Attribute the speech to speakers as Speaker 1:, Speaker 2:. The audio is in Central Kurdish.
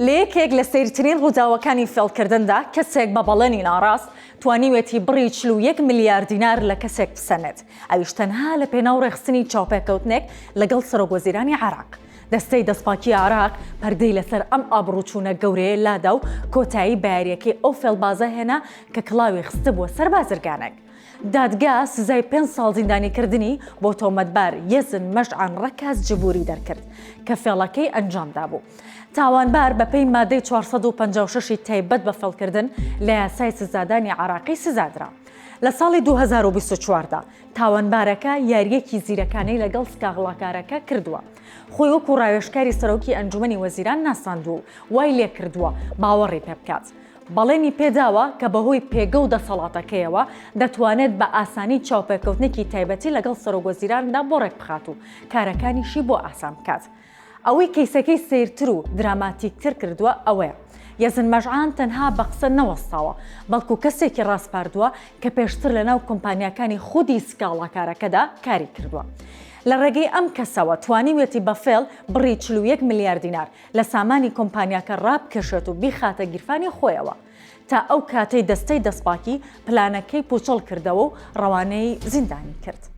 Speaker 1: لەیەکێک لە سەیرترین ڕووداوەکانی فێڵکردندا کەسێک بە بەڵێنی ناڕاست توانیوێتی بڕی 41 ملیار دینار لە کەسێک بسەنێت، ئەویش تەنها لە پێناو ڕێخستنی چاوپێکەوتنێک لەگەڵ سەرۆکوەزیرانی عێراق. دەستەی دەستپاکی عێراق پەردەی لەسەر ئەم ئابڕوچوونە گەورەیە لادا و کۆتایی بە یاریەکەی ئەو فێڵبازە هێنا کە کڵاوی خستە بووە سەر بازرگانێک. دادگا سزای 5 ساڵ زیندانیکردنی بۆ تۆمەتبار یەزن مەشعان ڕەکاز جبوری دەرکرد کە فێڵەکەی ئەنجامدا بوو. تاوانبار بەپێی مادەی 456 تایبەت بە فێڵکردن لە یاسای سزادانی عێراقی سزادرا. لە ساڵی 2024دا تاوانبارەکە یاریەکی زیرەکانەی لەگەڵ سکاغڵاکارەکە کردووە. خۆی وەکو ڕاوێژکاری سەرۆکی ئەنجومەنی وەزیران ناساندوو وای لێ کردووە باوەڕی پێ بکات. بەڵێنی پێداوە کە بەهۆی پێگە و دەسەڵاتەکەیەوە دەتوانێت بە ئاسانی چاوپێکەوتنێکی تایبەتی لەگەڵ سەرۆکوەزیراندا بۆ ڕێک بخات و کارەکانیشی بۆ ئاسان بکات. ئەوەی کەیسەکەی سیرتر و دراماتیکتر کردووە ئەوەیە یەزن مەشعان تەنها بە قسە نەوەستاوە، بەڵکو کەسێکی ڕاستپاردووە کە پێشتر لەناو کۆمپانیەکانی خودی سکاڵاکارەکەدا کاری کردووە. لە ڕێگەی ئەم کەسەوە توانیوێتی بە فێڵ بڕی 41 ملیار دینار لە سامانی کۆمپانیاکە ڕابکێشێت و بیخاتە گیرفانی خۆیەوە. تا ئەو کاتەی دەستەی دەستپاکی پلانەکەی پوچەڵ کردەوە و ڕەوانەی زیندانی کرد.